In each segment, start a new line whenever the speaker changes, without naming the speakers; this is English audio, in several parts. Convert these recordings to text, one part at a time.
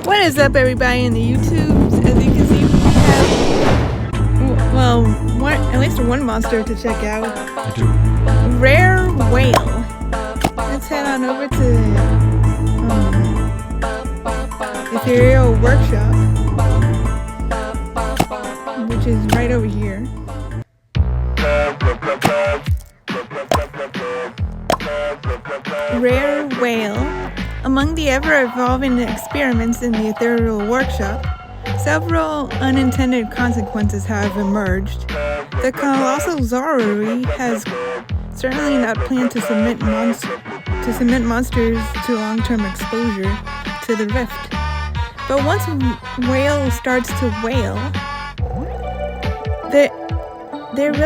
What is up, everybody in the YouTubes? As you can see, we have, at least one monster to check out.
I do.
Rare Whaill. Let's head on over to Ethereal Workshop, which is right over here. Rare Whaill. Among the ever-evolving experiments in the Ethereal Workshop, several unintended consequences have emerged. The colossal Zaruri has certainly not planned to submit monsters to long-term exposure to the rift. But once Whaill starts to wail, there's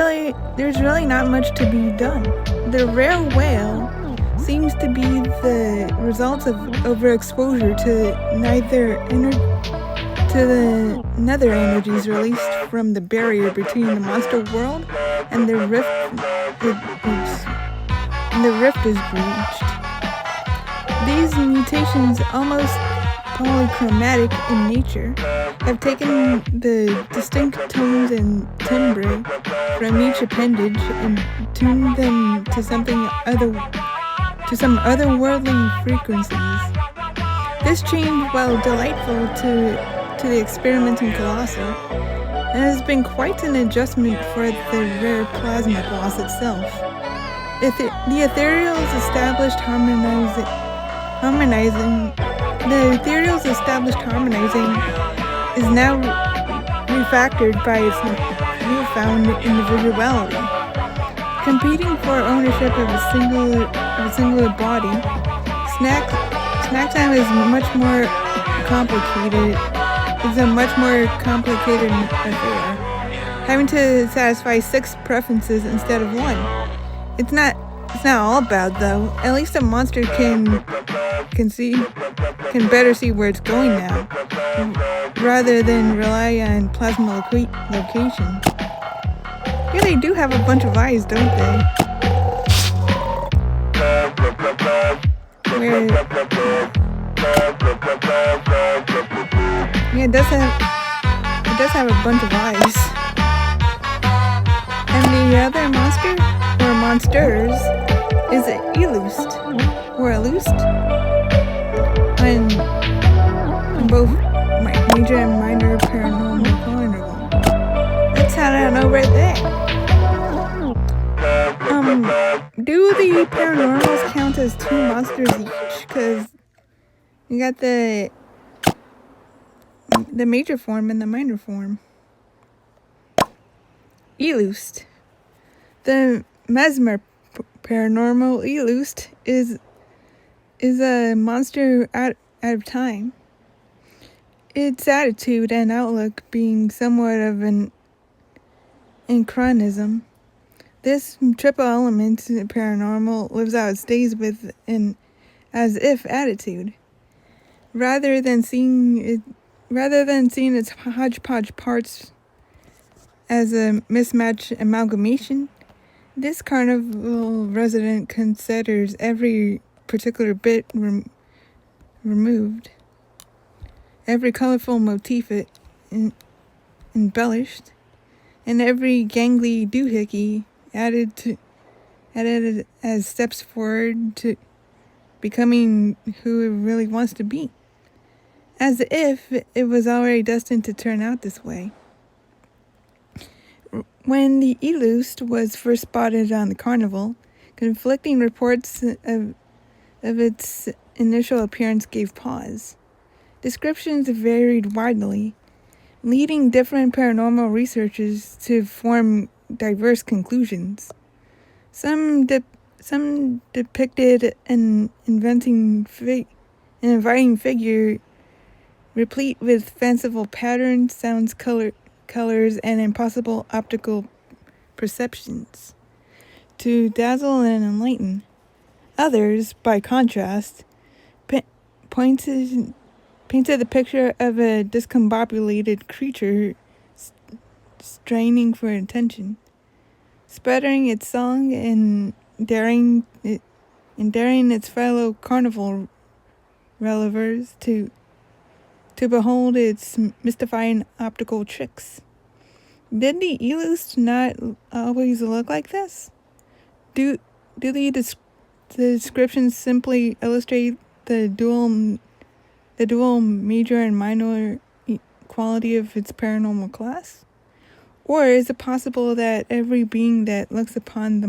really not much to be done. The rare Whaill seems to be the result of overexposure to the nether energies released from the barrier between the monster world and the rift. The rift is breached. These mutations, almost polychromatic in nature, have taken the distinct tones and timbre from each appendage and tuned them to some otherworldly frequencies. This change, while delightful to the experimenting colossal, has been quite an adjustment for the rare plasma boss itself. The ethereal's established harmonizing is now refactored by its newfound individuality. Competing for ownership of a singular body, snack time is a much more complicated affair, having to satisfy 6 preferences instead of 1. It's not all bad though. At least a monster can better see where it's going now, rather than rely on plasma location. Yeah, they do have a bunch of eyes, don't they? Yeah, it does have a bunch of eyes. And the other monster, or monsters, is Iloost, or Iloost, on both major and minor paranormal carnival. Let's head on over there. Do the paranormals count as 2 monsters each? Because you got the major form and the minor form. Iloost. The mesmer paranormal Iloost is a monster out of time. Its attitude and outlook being somewhat of an anachronism. This triple element paranormal lives out its days with an as-if attitude. Rather than seeing its hodgepodge parts as a mismatched amalgamation, this carnival resident considers every particular bit removed, every colorful motif embellished, and every gangly doohickey added as steps forward to becoming who it really wants to be, as if it was already destined to turn out this way. When the Iloost was first spotted on the carnival, conflicting reports of its initial appearance gave pause. Descriptions varied widely, leading different paranormal researchers to form diverse conclusions. Some depicted an inviting figure replete with fanciful patterns, sounds, colors, and impossible optical perceptions to dazzle and enlighten. Others, by contrast, painted the picture of a discombobulated creature straining for attention, sputtering its song and daring its fellow carnival revelers to to behold its mystifying optical tricks. Did the Iloost not always look like this? Do the descriptions simply illustrate the dual major and minor quality of its paranormal class? Or is it possible that every being that looks upon the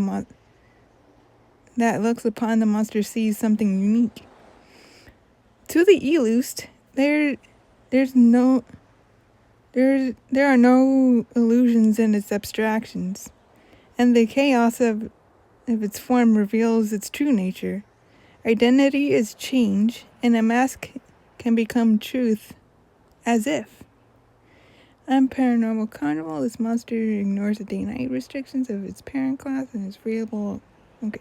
monster sees something unique? To the Iloost, there are no illusions in its abstractions, and the chaos of its form reveals its true nature. Identity is change, and a mask can become truth, as if. On Paranormal Carnival, this monster ignores the day-night restrictions of its parent class and is freeable. Okay.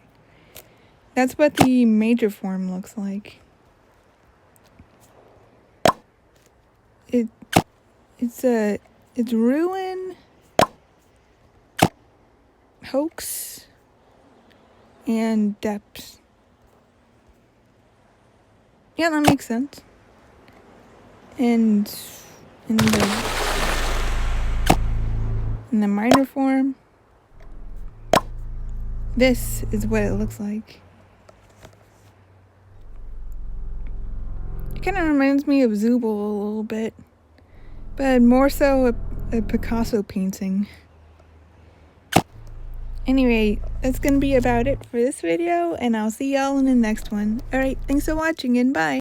That's what the major form looks like. It's ruin, hoax, and depth. Yeah, that makes sense. And in the minor form, this is what it looks like. It kind of reminds me of Zubul a little bit, but more so a Picasso painting. Anyway, that's going to be about it for this video, and I'll see y'all in the next one. Alright, thanks for watching, and bye!